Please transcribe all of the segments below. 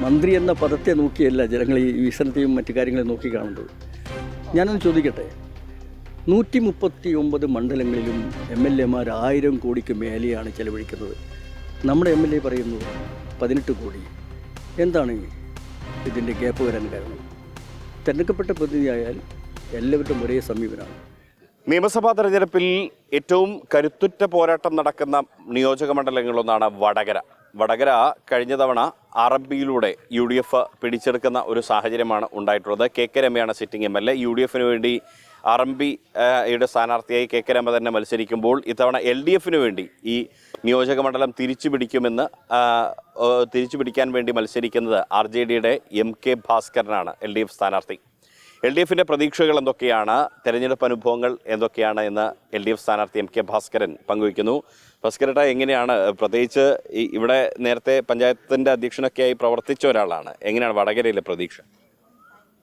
മന്ത്രി എന്ന പദത്തെ നോക്കിയല്ല ജനങ്ങൾ ഈ വികസനത്തെയും മറ്റു കാര്യങ്ങളെ നോക്കി കാണുന്നത്. ഞാനൊന്ന് ചോദിക്കട്ടെ, 139 മണ്ഡലങ്ങളിലും MLA മാർ 1000 കോടിക്ക് മേലെയാണ് ചെലവഴിക്കുന്നത്. നമ്മുടെ MLA പറയുന്നു 18 കോടി. എന്താണ് ഇതിൻ്റെ ഗ്യാപ്പ് വരാൻ കാരണം? തിരഞ്ഞെടുക്കപ്പെട്ട പ്രതിനിധിയായാൽ എല്ലാവരുടെയും ഒരേ സമീപനമാണ്. നിയമസഭാ തെരഞ്ഞെടുപ്പിൽ ഏറ്റവും കരുത്തുറ്റ പോരാട്ടം നടക്കുന്ന നിയോജക മണ്ഡലങ്ങളിലൊന്നാണ് വടകര. വടകര കഴിഞ്ഞ തവണ RMPയിലൂടെ UDF പിടിച്ചെടുക്കുന്ന ഒരു സാഹചര്യമാണ് ഉണ്ടായിട്ടുള്ളത്. KK രമയാണ് സിറ്റിംഗ് MLA. UDFന് വേണ്ടി RMPയുടെ സ്ഥാനാർത്ഥിയായി KK രമ തന്നെ മത്സരിക്കുമ്പോൾ ഇത്തവണ LDFന് വേണ്ടി ഈ നിയോജക മണ്ഡലം തിരിച്ചു പിടിക്കാൻ വേണ്ടി മത്സരിക്കുന്നത് RJDയുടെ MK ഭാസ്കരനാണ് LDF സ്ഥാനാർത്ഥി. LDFിൻ്റെ പ്രതീക്ഷകൾ എന്തൊക്കെയാണ്, തെരഞ്ഞെടുപ്പ് അനുഭവങ്ങൾ എന്തൊക്കെയാണ് എന്ന് LDF സ്ഥാനാർത്ഥി MK ഭാസ്കരൻ പങ്കുവയ്ക്കുന്നു. ഭാസ്കരേട്ട, എങ്ങനെയാണ്, പ്രത്യേകിച്ച് ഇവിടെ നേരത്തെ പഞ്ചായത്തിൻ്റെ അധ്യക്ഷനൊക്കെയായി പ്രവർത്തിച്ച ഒരാളാണ്, എങ്ങനെയാണ് വടകരയിലെ പ്രതീക്ഷ?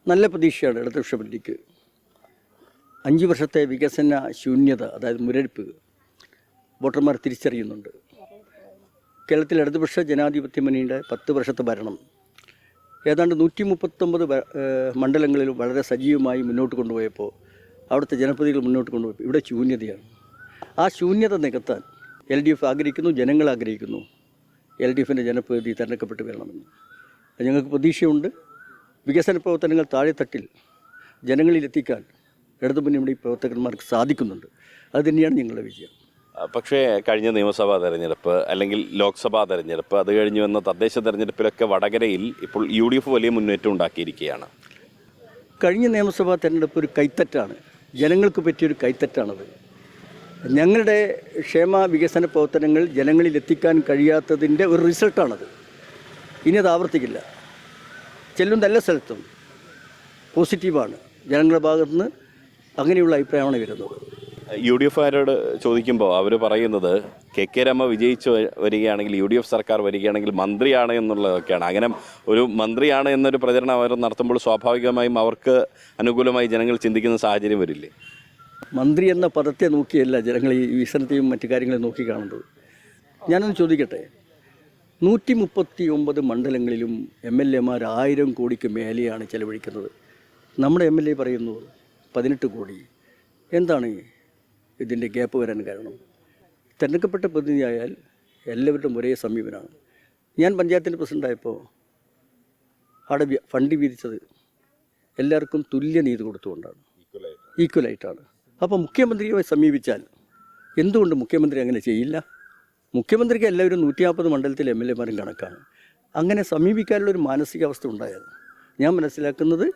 നല്ല പ്രതീക്ഷയാണ് ഇടതുപക്ഷ പാർട്ടിക്ക്. 5 വർഷത്തെ വികസന ശൂന്യത, അതായത് മുരടിപ്പ് വോട്ടർമാർ തിരിച്ചറിയുന്നുണ്ട്. കേരളത്തിൽ ഇടതുപക്ഷ ജനാധിപത്യ മുന്നണിയുടെ 10 വർഷത്തെ ഭരണം ഏതാണ്ട് 139 മണ്ഡലങ്ങളിലും വളരെ സജീവമായി മുന്നോട്ട് കൊണ്ടുപോയപ്പോൾ, അവിടുത്തെ ജനപ്രതിനിധികൾ മുന്നോട്ട് കൊണ്ടുപോയപ്പോൾ ഇവിടെ ശൂന്യതയാണ്. ആ ശൂന്യത നികത്താൻ LDF ആഗ്രഹിക്കുന്നു, ജനങ്ങൾ ആഗ്രഹിക്കുന്നു. LDFിൻ്റെ ജനപ്രതിനിധി തിരഞ്ഞെടുക്കപ്പെട്ട് വരണമെന്ന് ഞങ്ങൾക്ക് പ്രതീക്ഷയുണ്ട്. വികസന പ്രവർത്തനങ്ങൾ താഴെത്തട്ടിൽ ജനങ്ങളിലെത്തിക്കാൻ ഇടതുമുന്നണി പ്രവർത്തകന്മാർക്ക് സാധിക്കുന്നുണ്ട്. അത് തന്നെയാണ് ഞങ്ങളുടെ വിജയം. പക്ഷേ കഴിഞ്ഞ നിയമസഭാ തെരഞ്ഞെടുപ്പ് അല്ലെങ്കിൽ ലോക്സഭാ തെരഞ്ഞെടുപ്പ്, അത് കഴിഞ്ഞു വന്ന തദ്ദേശ തെരഞ്ഞെടുപ്പിലൊക്കെ വടകരയിൽ ഇപ്പോൾ UDF വലിയ മുന്നേറ്റം ഉണ്ടാക്കിയിരിക്കുകയാണ്. കഴിഞ്ഞ നിയമസഭാ തെരഞ്ഞെടുപ്പ് ഒരു കൈത്തറ്റാണ്, ജനങ്ങൾക്ക് പറ്റിയൊരു കൈത്തറ്റാണത്. ഞങ്ങളുടെ ക്ഷേമ വികസന പ്രവർത്തനങ്ങൾ ജനങ്ങളിൽ എത്തിക്കാൻ കഴിയാത്തതിൻ്റെ ഒരു റിസൾട്ടാണത്. ഇനി അത് ആവർത്തിക്കില്ല. ചെല്ലുന്ന എല്ലാ സ്ഥലത്തും പോസിറ്റീവാണ്. ജനങ്ങളുടെ ഭാഗത്തുനിന്ന് അങ്ങനെയുള്ള അഭിപ്രായമാണ് വരുന്നത്. UDFകാരോട് ചോദിക്കുമ്പോൾ അവർ പറയുന്നത് KK രമ വിജയിച്ച് വരികയാണെങ്കിൽ, UDF സർക്കാർ വരികയാണെങ്കിൽ മന്ത്രിയാണ് എന്നുള്ളതൊക്കെയാണ്. അങ്ങനെ ഒരു മന്ത്രിയാണ് എന്നൊരു പ്രചരണം അവർ നടത്തുമ്പോൾ സ്വാഭാവികമായും അവർക്ക് അനുകൂലമായി ജനങ്ങൾ ചിന്തിക്കുന്ന സാഹചര്യം വരില്ലേ? മന്ത്രി എന്ന പദത്തെ നോക്കിയല്ല ജനങ്ങൾ ഈ വികസനത്തെയും മറ്റു കാര്യങ്ങളെ നോക്കി കാണുന്നത്. ഞാനൊന്ന് ചോദിക്കട്ടെ, 139 മണ്ഡലങ്ങളിലും MLA മാർ 1000 കോടിക്ക് മേലെയാണ് ചെലവഴിക്കുന്നത്. നമ്മുടെ MLA പറയുന്നു 18 കോടി. എന്താണ് ഇതിൻ്റെ ഗ്യാപ്പ് വരാൻ കാരണം? തിരഞ്ഞെടുക്കപ്പെട്ട പ്രതിനിധിയായാൽ എല്ലാവരുടെയും ഒരേ സമീപനമാണ്. ഞാൻ പഞ്ചായത്തിൻ്റെ പ്രസിഡൻ്റായപ്പോൾ അവിടെ ഫണ്ട് വീതിച്ചത് എല്ലാവർക്കും തുല്യ നീതി കൊടുത്തുകൊണ്ടാണ്, ഈക്വലായിട്ടാണ്. അപ്പോൾ മുഖ്യമന്ത്രിയെ സമീപിച്ചാൽ എന്തുകൊണ്ട് മുഖ്യമന്ത്രി അങ്ങനെ ചെയ്യില്ല? മുഖ്യമന്ത്രിക്ക് എല്ലാവരും 150 മണ്ഡലത്തിൽ MLA മാരും കണക്കാണ്. അങ്ങനെ സമീപിക്കാനുള്ളൊരു മാനസികാവസ്ഥ ഉണ്ടായത് ഞാൻ മനസ്സിലാക്കുന്നത്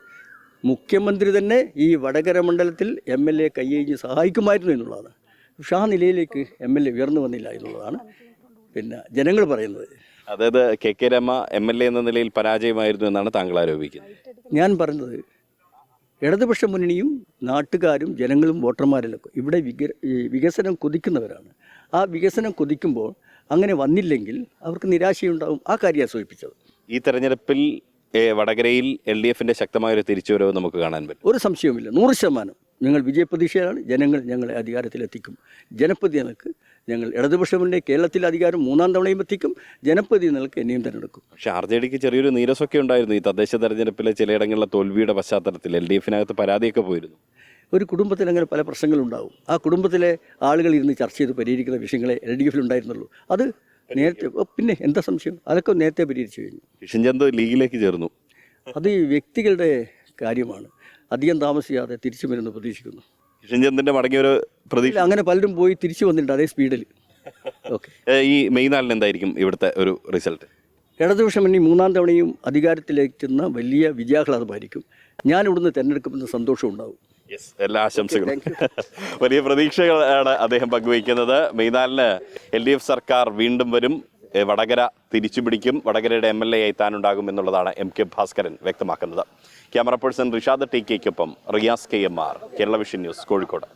മുഖ്യമന്ത്രി തന്നെ ഈ വടകര മണ്ഡലത്തിൽ MLA കൈയഴിഞ്ഞ് സഹായിക്കുമായിരുന്നു എന്നുള്ളതാണ്. പക്ഷേ ആ നിലയിലേക്ക് MLA ഉയർന്നു വന്നില്ല എന്നുള്ളതാണ് പിന്നെ ജനങ്ങൾ പറയുന്നത്. അതായത് KK രമ MLA എന്ന നിലയിൽ പരാജയമായിരുന്നു എന്നാണ് താങ്കൾ ആരോപിക്കുന്നത്. ഞാൻ പറഞ്ഞത് ഇടതുപക്ഷ മുന്നണിയും നാട്ടുകാരും ജനങ്ങളും വോട്ടർമാരിലൊക്കെ ഇവിടെ വികസനം കൊതിക്കുന്നവരാണ്. ആ വികസനം കൊതിക്കുമ്പോൾ അങ്ങനെ വന്നില്ലെങ്കിൽ അവർക്ക് നിരാശയുണ്ടാവും. ആ കാര്യമാണ് സൂചിപ്പിച്ചത്. ഈ തെരഞ്ഞെടുപ്പിൽ വടകരയിൽ LDFിൻ്റെ ശക്തമായൊരു തിരിച്ചുവരവ് നമുക്ക് കാണാൻ പറ്റും. ഒരു സംശയവുമില്ല. 100% ഞങ്ങൾ വിജയപ്രതീക്ഷയാണ്. ജനങ്ങൾ ഞങ്ങളെ അധികാരത്തിലെത്തിക്കും. ജനപ്രതിനിധികൾക്ക് ഞങ്ങൾ ഇടതുപക്ഷ മുന്നണി കേരളത്തിൽ അധികാരം 3ാം തവണയും എത്തിക്കും. ജനപ്രതിനിധികൾക്ക് എന്നെയും തിരഞ്ഞെടുക്കും. പക്ഷേ RJDക്ക് ചെറിയൊരു നീരസമൊക്കെ ഉണ്ടായിരുന്നു ഈ തദ്ദേശ തെരഞ്ഞെടുപ്പിലെ ചിലയിടങ്ങളിലെ തോൽവിയുടെ പശ്ചാത്തലത്തിൽ. LDFിനകത്ത് പരാതിയൊക്കെ പോയിരുന്നു. ഒരു കുടുംബത്തിൽ അങ്ങനെ പല പ്രശ്നങ്ങളുണ്ടാവും. ആ കുടുംബത്തിലെ ആളുകൾ ഇരുന്ന് ചർച്ച ചെയ്ത് പരിഹരിക്കുന്ന വിഷയങ്ങളെ LDFിൽ ഉണ്ടായിരുന്നുള്ളൂ. അത് നേരത്തെ, പിന്നെ എന്താ സംശയം, അതൊക്കെ നേരത്തെ പരിഹരിച്ചു കഴിഞ്ഞു. കിഷൻചന്ദ് ലീഗിലേക്ക് ചേർന്നു. അത് വ്യക്തികളുടെ കാര്യമാണ്. അധികം താമസിയാതെ തിരിച്ചു വരുമെന്ന് പ്രതീക്ഷിക്കുന്നു. കിഷൻചന്ദിൻ്റെ മടങ്ങിയൊരു പ്രതീക്ഷ. അങ്ങനെ പലരും പോയി തിരിച്ചു വന്നിട്ടുണ്ട് അതേ സ്പീഡിൽ. ഓക്കെ, ഈ മെയ് 4 എന്തായിരിക്കും ഇവിടുത്തെ ഒരു റിസൾട്ട്? ഇടതുപക്ഷ മുന്നണി 3ാം തവണയും അധികാരത്തിലെത്തുന്ന വലിയ വിജയാഹ്ലാദമായിരിക്കും. ഞാൻ ഇവിടുന്ന് തിരഞ്ഞെടുക്കുമെന്ന സന്തോഷം ഉണ്ടാവും. എല്ലാ ആശംസകളും. വലിയ പ്രതീക്ഷകളാണ് അദ്ദേഹം പങ്കുവയ്ക്കുന്നത്. മെയ് 4 LDF സർക്കാർ വീണ്ടും വരും, വടകര തിരിച്ചുപിടിക്കും, വടകരയുടെ MLA ആയി താനുണ്ടാകും എന്നുള്ളതാണ് MK ഭാസ്കരൻ വ്യക്തമാക്കുന്നത്. ക്യാമറ പേഴ്സൺ റിഷാദ് TK-ക്കൊപ്പം Riyas KMR, Kerala vision news, Kozhikode.